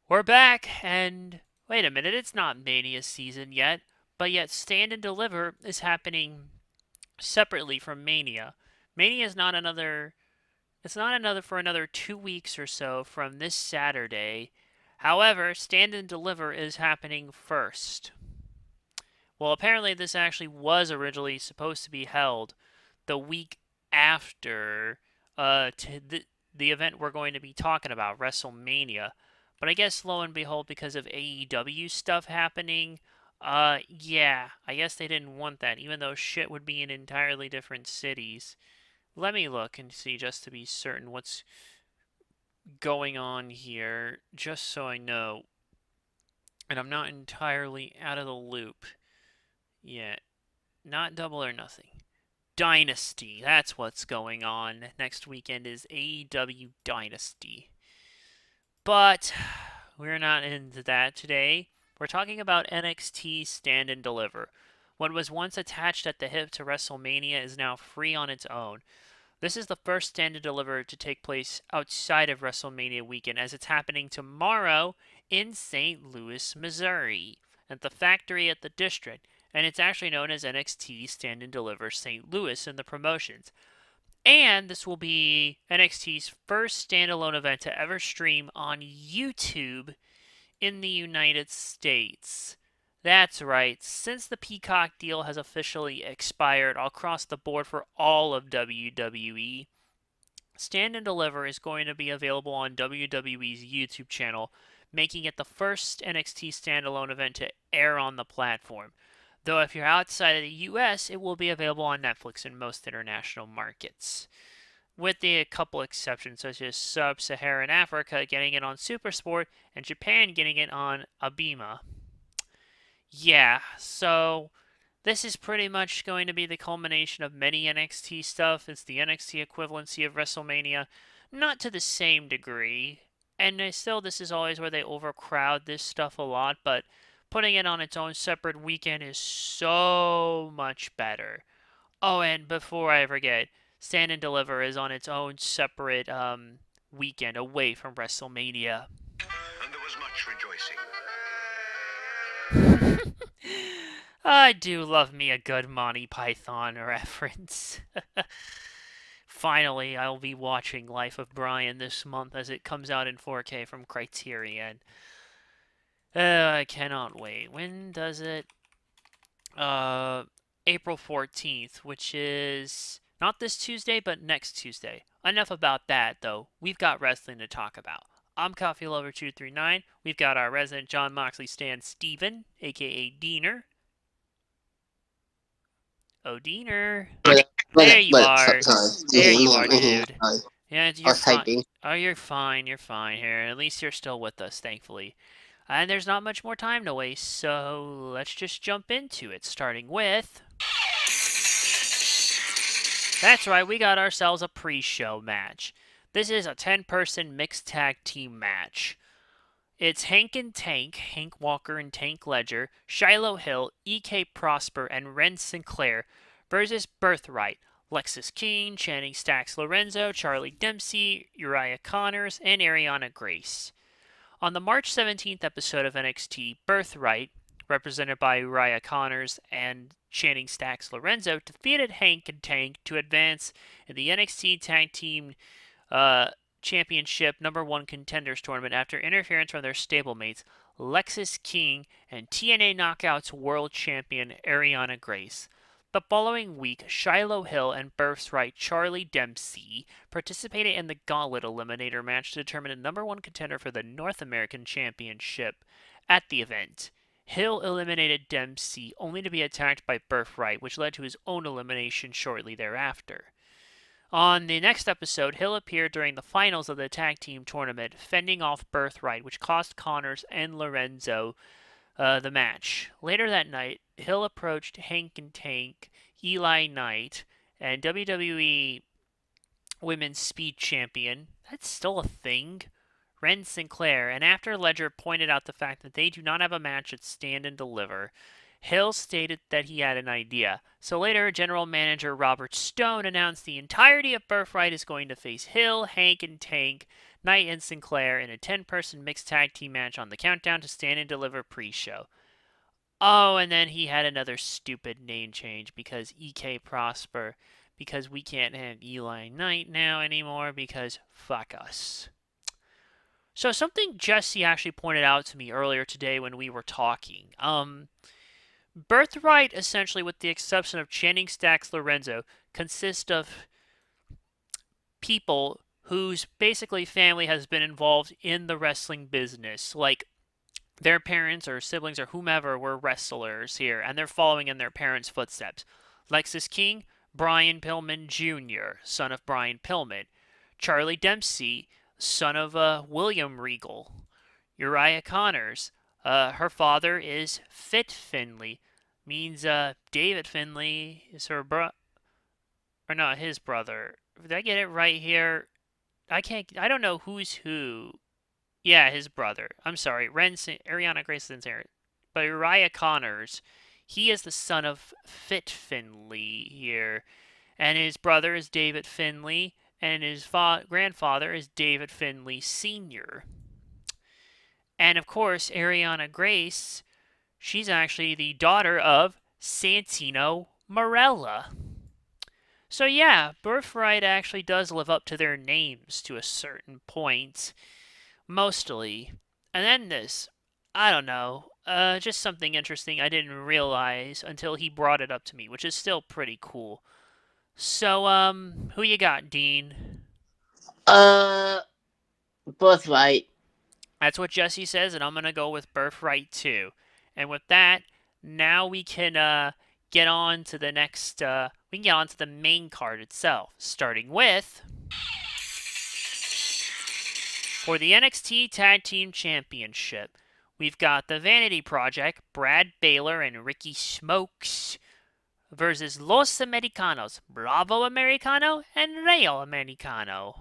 We're back, and wait a minute, it's not Mania season yet, but yet Stand and Deliver is happening separately from Mania. Mania is not another. It's not another for another 2 weeks or so from this Saturday. However, Stand and Deliver is happening first. Well, apparently this actually was originally supposed to be held the week after the event we're going to be talking about, WrestleMania. But I guess lo and behold, because of AEW stuff happening, yeah, I guess they didn't want that, even though shit would be in entirely different cities. Let me look and see just to be certain what's going on here, just so I know, and I'm not entirely out of the loop yet. Not Double or Nothing. Dynasty. That's what's going on. Next weekend is AEW Dynasty. But we're not into that today. We're talking about NXT Stand and Deliver. What was once attached at the hip to WrestleMania is now free on its own. This is the first Stand and Deliver to take place outside of WrestleMania weekend, as it's happening tomorrow in St. Louis, Missouri, at the factory at the district, and it's actually known as NXT Stand and Deliver St. Louis in the promotions. And this will be NXT's first standalone event to ever stream on YouTube in the United States. That's right, since the Peacock deal has officially expired across the board for all of WWE, Stand and Deliver is going to be available on WWE's YouTube channel, making it the first NXT standalone event to air on the platform. Though if you're outside of the US, it will be available on Netflix in most international markets, with a couple exceptions, such as Sub-Saharan Africa getting it on Supersport and Japan getting it on Abema. Yeah, so this is pretty much going to be the culmination of many NXT stuff. It's the NXT equivalency of WrestleMania, not to the same degree. And still, this is always where they overcrowd this stuff a lot, but putting it on its own separate weekend is so much better. Oh, and before I forget, Stand and Deliver is on its own separate weekend away from WrestleMania. And there was much rejoicing. I do love me a good Monty Python reference. Finally, I'll be watching Life of Brian this month as it comes out in 4K from Criterion. I cannot wait. When does it? Uh, April 14th, which is not this Tuesday, but next Tuesday. Enough about that, though. We've got wrestling to talk about. I'm Coffee Lover 239. We've got our resident John Moxley stan Steven, aka Diener. Oh, Diener. There you are. Sorry. There you are, dude. Sorry. Yeah, I you're was fine. typing. Oh, you're fine. You're fine here. At least you're still with us, thankfully. And there's not much more time to waste, so let's just jump into it, starting with... That's right, we got ourselves a pre-show match. This is a 10-person mixed tag team match. It's Hank and Tank, Hank Walker and Tank Ledger, Shiloh Hill, E.K. Prosper, and Ren Sinclair versus Birthright, Lexis King, Channing Stacks Lorenzo, Charlie Dempsey, Uriah Connors, and Ariana Grace. On the March 17th episode of NXT, Birthright, represented by Uriah Connors and Channing Stacks Lorenzo, defeated Hank and Tank to advance in the NXT Tag Team Championship #1 Contenders Tournament after interference from their stablemates, Lexis King and TNA Knockouts World Champion Ariana Grace. The following week, Shiloh Hill and Birthright Charlie Dempsey participated in the Gauntlet Eliminator match to determine the #1 contender for the North American Championship. At the event, Hill eliminated Dempsey only to be attacked by Birthright, which led to his own elimination shortly thereafter. On the next episode, Hill appeared during the finals of the tag team tournament, fending off Birthright, which cost Connors and Lorenzo the match. Later that night, Hill approached Hank and Tank, Eli Knight, and WWE Women's Speed Champion, that's still a thing, Ren Sinclair, and after Ledger pointed out the fact that they do not have a match at Stand and Deliver, Hill stated that he had an idea. So later, General Manager Robert Stone announced the entirety of Birthright is going to face Hill, Hank, and Tank Knight and Sinclair in a 10-person mixed tag team match on the Countdown to Stand and Deliver pre-show. Oh, and then he had another stupid name change because EK Prosper, because we can't have Eli Knight now anymore because fuck us. So something Jesse actually pointed out to me earlier today when we were talking. Birthright, essentially, with the exception of Channing Stacks Lorenzo, consists of people whose basically family has been involved in the wrestling business. Like their parents or siblings or whomever were wrestlers here, and they're following in their parents' footsteps. Lexus King, Brian Pillman Jr., son of Brian Pillman. Charlie Dempsey, son of William Regal. Uriah Connors, her father is Fit Finley, means David Finley is her or not his brother. Did I get it right here? I don't know who's who. Yeah, his brother. I'm sorry, Ariana Grayson's hair. But Uriah Connors, he is the son of Fit Finley here. And his brother is David Finley, and his grandfather is David Finley Sr. And of course, Ariana Grace, she's actually the daughter of Santino Marella. So yeah, Birthright actually does live up to their names to a certain point, mostly. And then this, I don't know, just something interesting I didn't realize until he brought it up to me, which is still pretty cool. So, who you got, Dean? Uh, Birthright. That's what Jesse says, and I'm gonna go with Birthright too. And with that, now we can get on to the next. We can get on to the main card itself, starting with for the NXT Tag Team Championship. We've got the Vanity Project, Brad Baylor and Ricky Smokes versus Los Americanos, Bravo Americano and Real Americano.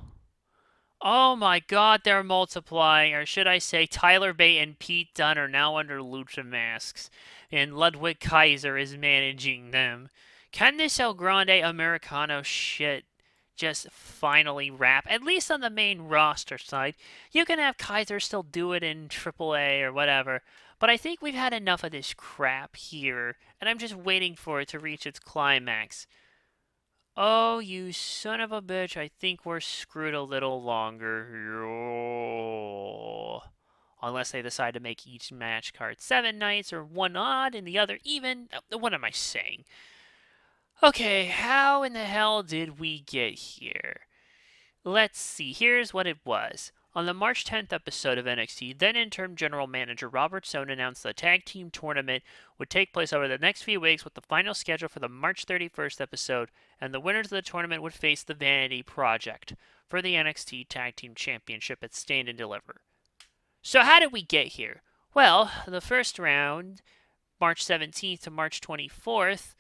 Oh my god, they're multiplying, or should I say Tyler Bate and Pete Dunne are now under lucha masks, and Ludwig Kaiser is managing them. Can this El Grande Americano shit just finally wrap, at least on the main roster side? You can have Kaiser still do it in AAA or whatever, but I think we've had enough of this crap here, and I'm just waiting for it to reach its climax. Oh, you son of a bitch, I think we're screwed a little longer. Unless they decide to make each match card 7 nights or one odd and the other even. What am I saying? Okay, how in the hell did we get here? Let's see, here's what it was. On the March 10th episode of NXT, then interim general manager Robert Stone announced the tag team tournament would take place over the next few weeks with the final schedule for the March 31st episode, and the winners of the tournament would face the Vanity Project for the NXT Tag Team Championship at Stand and Deliver. So how did we get here? Well, the first round, March 17th to March 24th,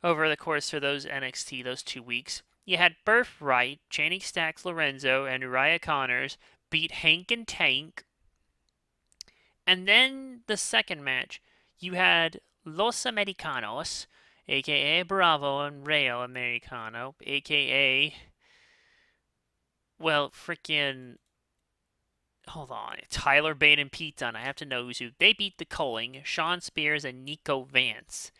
over the course of those 2 weeks, you had Birthright, Channing Stacks Lorenzo, and Uriah Connors beat Hank and Tank. And then the second match, you had Los Americanos, aka Bravo and Real Americano, aka, well, freaking, hold on, Tyler Bate and Pete Dunne. I have to know who's who. They beat the Culling, Sean Spears, and Nico Vance.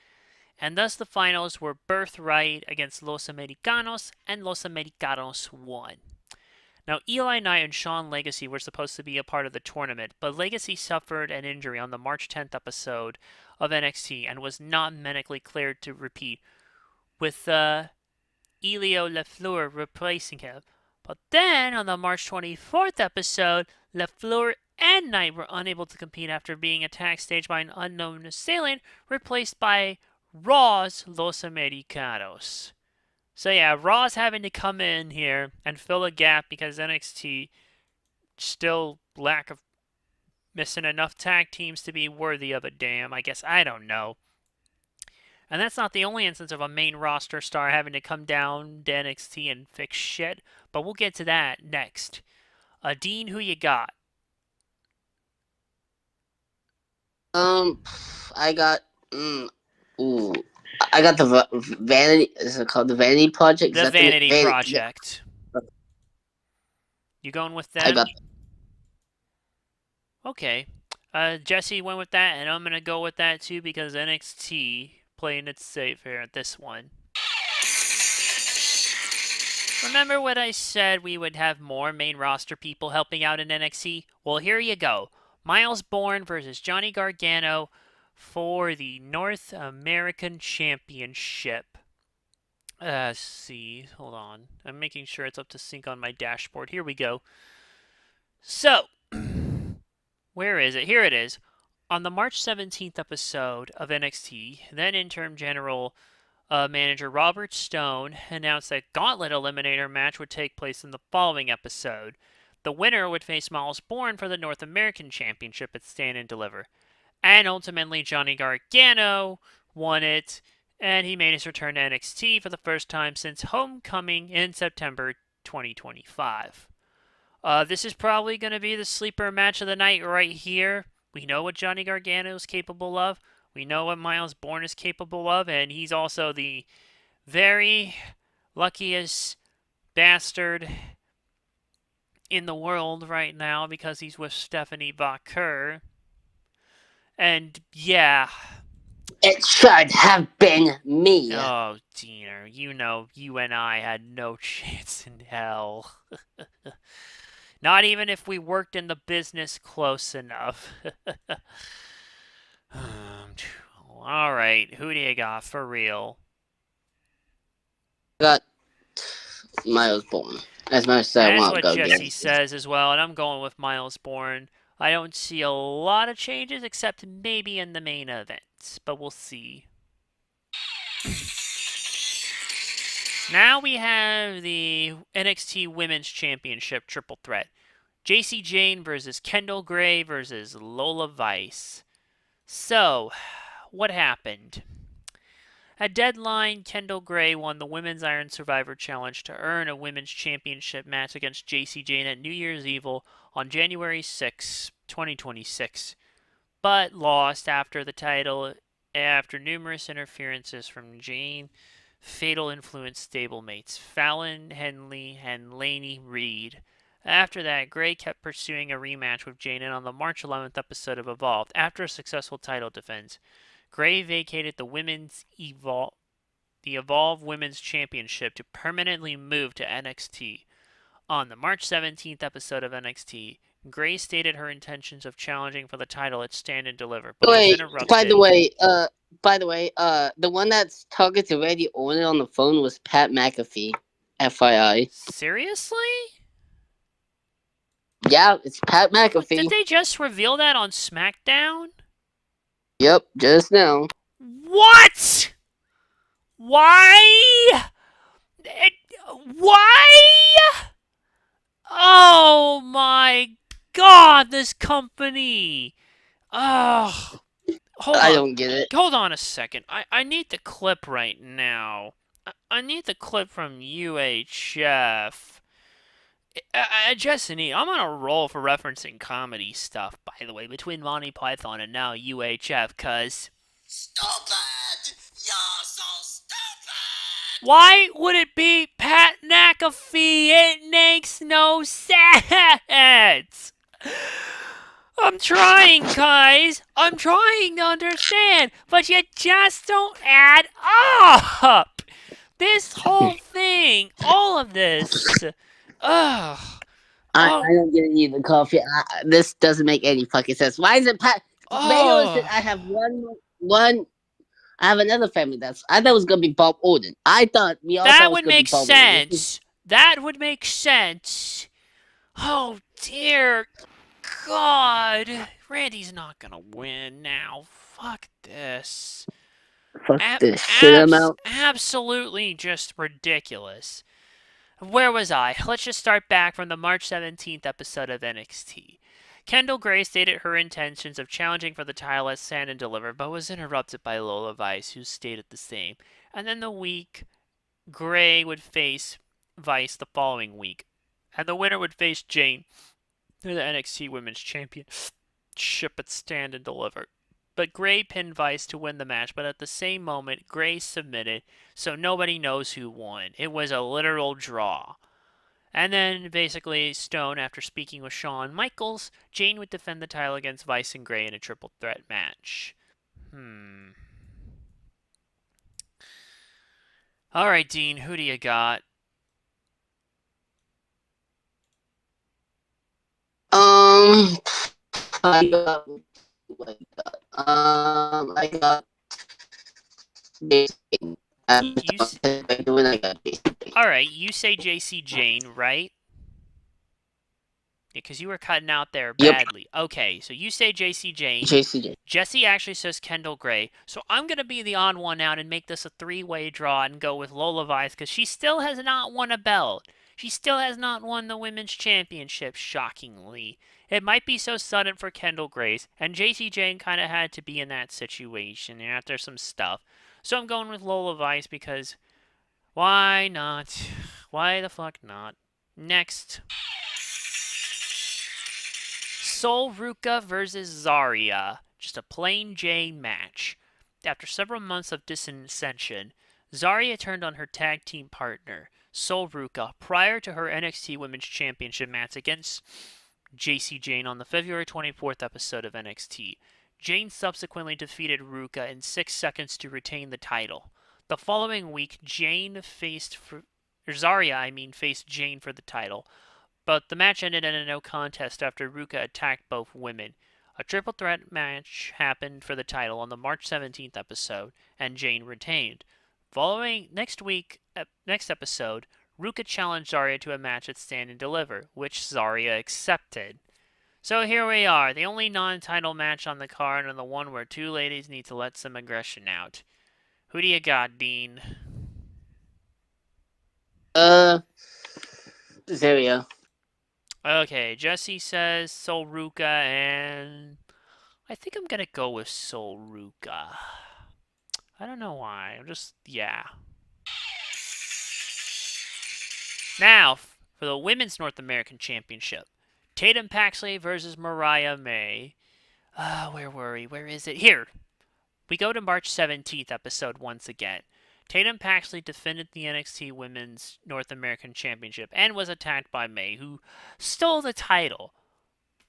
And thus the finals were Birthright against Los Americanos, and Los Americanos won. Now, Eli Knight and Shawn Legacy were supposed to be a part of the tournament, but Legacy suffered an injury on the March 10th episode of NXT and was not medically cleared to repeat, with Elio LaFleur replacing him. But then, on the March 24th episode, LaFleur and Knight were unable to compete after being attacked staged by an unknown assailant, replaced by Raw's Los Americanos. So yeah, Raw's having to come in here and fill a gap because NXT still lack of missing enough tag teams to be worthy of a damn. I guess I don't know. And that's not the only instance of a main roster star having to come down to NXT and fix shit, but we'll get to that next. Dean, who you got? I got. Ooh. I got the Vanity. Is it called the Vanity Project? Is The that the Vanity Vanity? Yeah. Project. You going with How about them? Okay. Jesse went with that, and I'm gonna go with that too because NXT playing it safe here at this one. Remember what I said we would have more main roster people helping out in NXT? Well, here you go. Miles Bourne versus Johnny Gargano for the North American Championship. Let's see. Hold on. I'm making sure it's up to sync on my dashboard. Here we go. So, where is it? Here it is. On the March 17th episode of NXT, then interim general manager Robert Stone announced that Gauntlet Eliminator match would take place in the following episode. The winner would face Miles Bourne for the North American Championship at Stand and Deliver. And ultimately, Johnny Gargano won it, and he made his return to NXT for the first time since Homecoming in September 2025. This is probably going to be the sleeper match of the night right here. We know what Johnny Gargano is capable of. We know what Miles Bourne is capable of, and he's also the very luckiest bastard in the world right now because he's with Stephanie Baker. And yeah. it should have been me. Oh, Diener, you know, you and I had no chance in hell. Not even if we worked in the business close enough. Alright, who do you got for real? Got Miles Bourne. As much as I That's want to what go Jesse against. says as well, and I'm going with Miles Bourne. I don't see a lot of changes except maybe in the main event, but we'll see. Now we have the NXT Women's Championship triple threat. Jacy Jayne versus Kendall Gray versus Lola Vice. So, what happened? At Deadline, Kendall Gray won the Women's Iron Survivor Challenge to earn a Women's Championship match against Jacy Jayne at New Year's Eve on January 6, 2026, but lost after the title after numerous interferences from Jayne, fatal influence stablemates Fallon Henley and Lainey Reed. After that, Gray kept pursuing a rematch with Jayne, and on the March 11th episode of Evolved, after a successful title defense, Gray vacated the Evolve Women's Championship to permanently move to NXT. On the March 17th episode of NXT, Gray stated her intentions of challenging for the title at Stand and Deliver, but was Wait, interrupted. the one that's talking to Randy Orton on the phone was Pat McAfee. FYI. Seriously? Yeah, it's Pat What, did McAfee. they just reveal that on SmackDown? Yep, just now. What? Why? Why? Oh my god, this company. Oh, hold I on. don't get it. Hold on a second. I need the clip right now. I need the clip from UHF. Jesse, I'm on a roll for referencing comedy stuff, by the way, between Monty Python and now UHF, cuz... Stupid! You're so stupid! Why would it be Pat McAfee? It makes no sense! I'm trying, guys. I'm trying to understand, but you just don't add up. This whole thing, all of this. Ugh. I Oh, don't get it either, Coffee. This doesn't make any fucking sense. Why is it Pat? Maybe listen, I have one. I have another family that's. I thought it was gonna be Bob Orton. I thought we all thought that it was would gonna be make Bob Orton. sense. That would make sense. Oh, dear God. Randy's not gonna win now. Fuck this. Fuck this shit amount. Absolutely just ridiculous. Where was I? Let's just start back from the March 17th episode of NXT. Kendall Gray stated her intentions of challenging for the title at Stand and Deliver, but was interrupted by Lola Vice, who stated the same. And then the week, Gray would face Vice the following week. And the winner would face Jayne for the NXT Women's Championship at Stand and Deliver. But Gray pinned Vice to win the match, but at the same moment, Gray submitted, so nobody knows who won. It was a literal draw. And then basically Stone, after speaking with Shawn Michaels, Jane would defend the title against Vice and Gray in a triple threat match. All right, Dean, who do you got? Um, I got, I got Jason. You I got Jason. all right? You say JC Jane, right? Yeah, because you were cutting out there Yep, badly. Okay, so you say JC Jane. JC. Jesse actually says Kendall Gray. So I'm going to be the odd one out and make this a three-way draw and go with Lola Vice because she still has not won a belt. She still has not won the women's championship, shockingly. It might be so sudden for Kendall Grace, and JC Jane kind of had to be in that situation after some stuff. So I'm going with Lola Vice because why not? Why the fuck not? Next. Sol Ruka versus Zarya. Just a plain Jane match. After several months of dissension, Zarya turned on her tag team partner, Sol Ruka, prior to her NXT Women's Championship match against JC Jane on the February 24th episode of NXT. Jane subsequently defeated Ruka in 6 seconds to retain the title. The following week, Zarya faced Jane for the title, but the match ended in a no contest after Ruka attacked both women. A triple threat match happened for the title on the March 17th episode, and Jane retained. Following next episode, Ruka challenged Zarya to a match at Stand and Deliver, which Zarya accepted. So here we are, the only non-title match on the card and the one where two ladies need to let some aggression out. Who do you got, Dean? Zaria. Okay, Jesse says Sol Ruka, and I think I'm gonna go with Sol Ruka. I don't know why. Yeah. Now, for the Women's North American Championship, Tatum Paxley versus Mariah May. Where were we? Where is it? Here. We go to March 17th episode once again. Tatum Paxley defended the NXT Women's North American Championship and was attacked by May, who stole the title.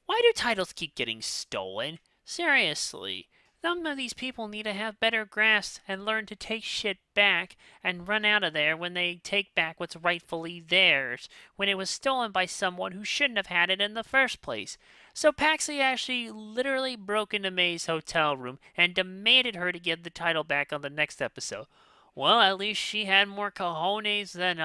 Why do titles keep getting stolen? Seriously. Some of these people need to have better grasp and learn to take shit back and run out of there when they take back what's rightfully theirs, when it was stolen by someone who shouldn't have had it in the first place. So Paxley actually literally broke into May's hotel room and demanded her to give the title back on the next episode. Well, at least she had more cojones than,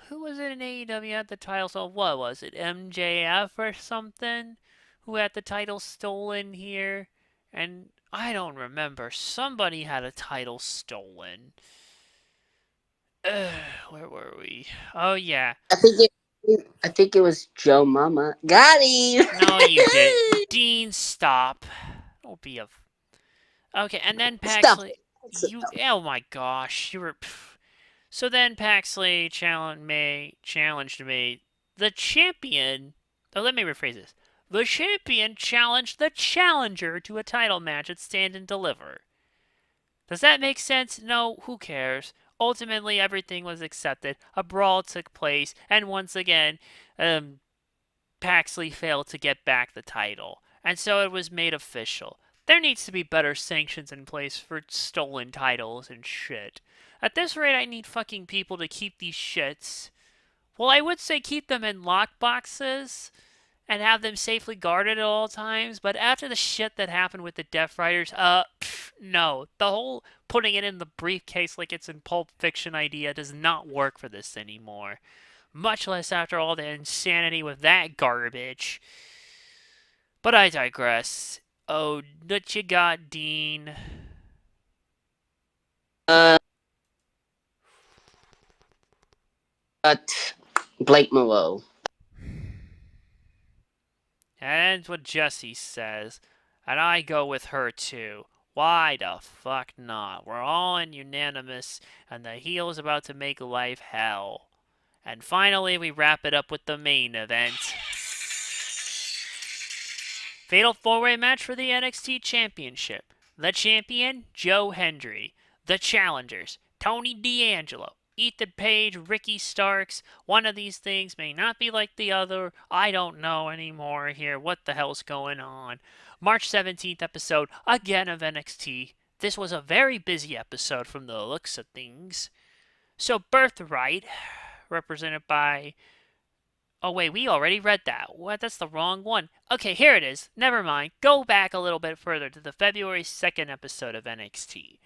who was it in AEW had the title? So what was it, MJF or something? Who had the title stolen here? And I don't remember. Somebody had a title stolen. Where were we? Oh yeah. I think it was Joe Mama. Got him. No, you did. Dean, stop. Don't be a. Okay, and then Stop Paxley. it. Oh my gosh, you were. So then Paxley challenged me. The champion. Oh, let me rephrase this. The champion challenged the challenger to a title match at Stand and Deliver. Does that make sense? No, who cares? Ultimately, everything was accepted. A brawl took place, and once again, Paxley failed to get back the title. And so it was made official. There needs to be better sanctions in place for stolen titles and shit. At this rate, I need fucking people to keep these shits. Well, I would say keep them in lockboxes and have them safely guarded at all times, but after the shit that happened with the Death Riders, no. The whole putting it in the briefcase like it's in Pulp Fiction idea does not work for this anymore. Much less after all the insanity with that garbage. But I digress. Oh, what you got, Dean? Uh, got Blake Moreau. And that's what Jesse says. And I go with her too. Why the fuck not? We're all in unanimous, and the heel is about to make life hell. And finally, we wrap it up with the main event. Fatal 4-way match for the NXT Championship. The champion, Joe Hendry. The challengers, Tony D'Angelo, Ethan Page, Ricky Starks. One of these things may not be like the other. I don't know anymore here. What the hell's going on? March 17th episode, again of NXT. This was a very busy episode from the looks of things. So, Birthright, represented by. Oh, wait, we already read that. What? That's the wrong one. Okay, here it is. Never mind. Go back a little bit further to the February 2nd episode of NXT.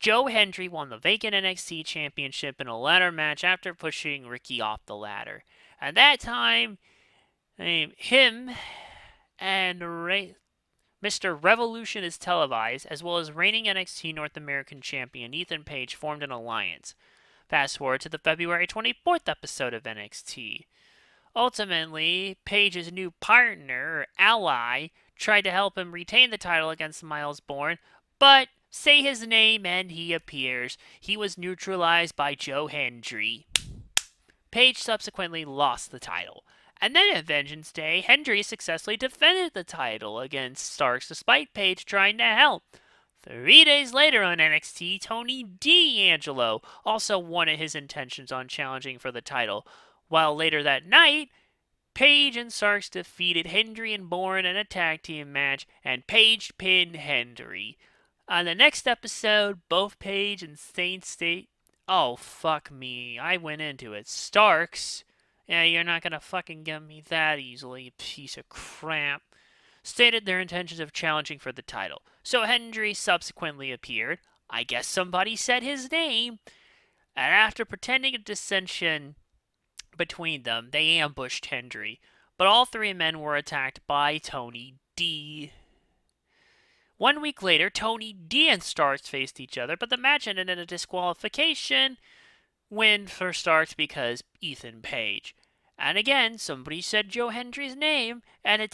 Joe Hendry won the vacant NXT championship in a ladder match after pushing Ricky off the ladder. At that time, him and Mr. Revolution is televised, as well as reigning NXT North American champion Ethan Page formed an alliance. Fast forward to the February 24th episode of NXT. Ultimately, Page's new partner, or ally, tried to help him retain the title against Miles Bourne, but say his name and he appears. He was neutralized by Joe Hendry. Page subsequently lost the title. And then at Vengeance Day, Hendry successfully defended the title against Starks despite Page trying to help. 3 days later on NXT, Tony D'Angelo also wanted his intentions on challenging for the title, while later that night, Page and Starks defeated Hendry and Bourne in a tag team match, and Page pinned Hendry. On the next episode, both Page and Saint State. Oh, fuck me. I went into it. Starks. Yeah, you're not gonna fucking get me that easily, you piece of crap. Stated their intentions of challenging for the title. So Hendry subsequently appeared. I guess somebody said his name. And after pretending a dissension between them, they ambushed Hendry. But all three men were attacked by Tony D. 1 week later, Tony D and Starks faced each other, but the match ended in a disqualification win for Starks because Ethan Page. And again, somebody said Joe Hendry's name and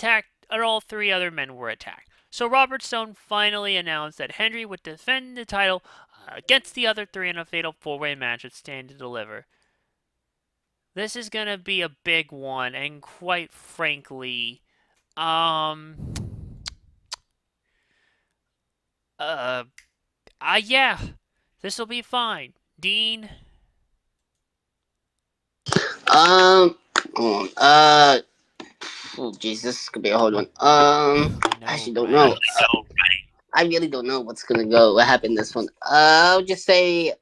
all three other men were attacked. So Robert Stone finally announced that Hendry would defend the title against the other three in a fatal four-way match at Stand and Deliver. This is gonna be a big one, and quite frankly, yeah, this will be fine. Dean. Oh, Jesus, this could be a hard one. I actually don't know. I really don't know what happened this one. I'll just say,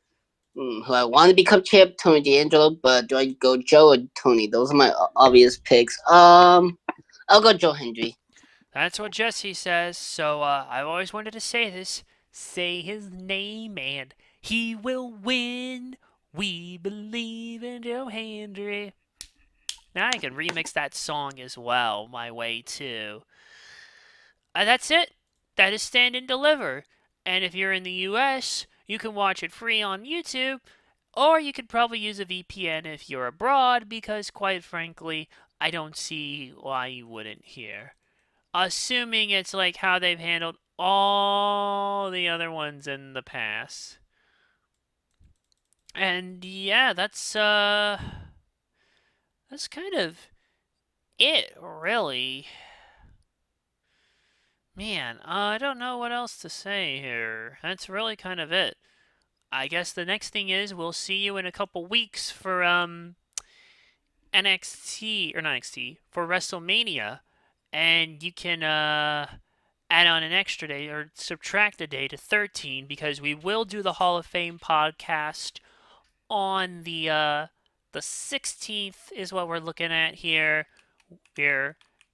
who I want to become champ, Tony D'Angelo, but do I go Joe or Tony? Those are my obvious picks. I'll go Joe Hendry. That's what Jesse says, so I've always wanted to say this. Say his name and he will win. We believe in Joe Hendry. Now I can remix that song as well, my way too. That's it. That is Stand and Deliver. And if you're in the US, you can watch it free on YouTube, or you could probably use a VPN if you're abroad, because quite frankly, I don't see why you wouldn't here. Assuming it's like how they've handled all the other ones in the past. And yeah, that's kind of it, really. Man, I don't know what else to say here. That's really kind of it. I guess the next thing is we'll see you in a couple weeks for NXT or not NXT for WrestleMania, and you can add on an extra day or subtract a day to 13 because we will do the Hall of Fame podcast on the 16th is what we're looking at here,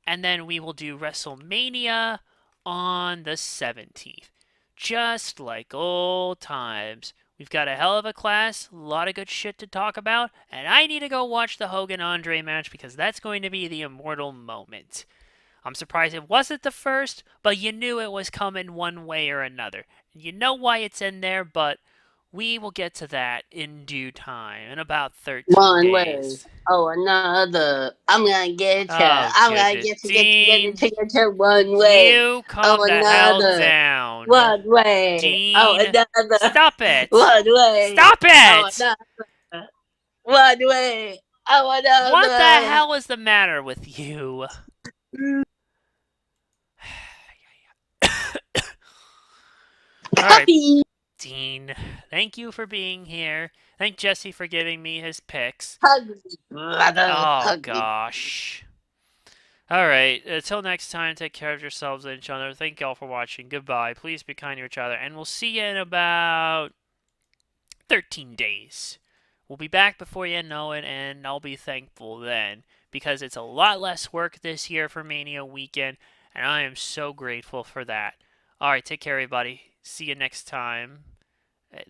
and then we will do WrestleMania on the 17th. Just like old times. We've got a hell of a class, a lot of good shit to talk about, and I need to go watch the Hogan-Andre match because that's going to be the immortal moment. I'm surprised it wasn't the first, but you knew it was coming one way or another. And you know why it's in there, but we will get to that in due time, in about 13 one days. Way. Oh, another. I'm gonna get you. Oh, I'm gonna goodness. get you one way. You calm the hell down. One way. Dean, oh, another. Stop it. One way. Stop it. Oh, another. One way. Oh, another. What the hell is the matter with you? All right. Dean, thank you for being here. Thank Jesse for giving me his picks. Hug me, brother. Oh, Hug me. gosh. Alright, until next time, take care of yourselves and each other. Thank y'all for watching. Goodbye. Please be kind to each other, and we'll see you in about 13 days. We'll be back before you know it, and I'll be thankful then, because it's a lot less work this year for Mania weekend, and I am so grateful for that. Alright, take care, everybody. See you next time.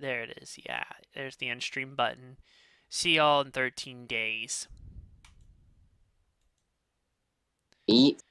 There it is. Yeah, there's the end stream button. See y'all in 13 days. Eat.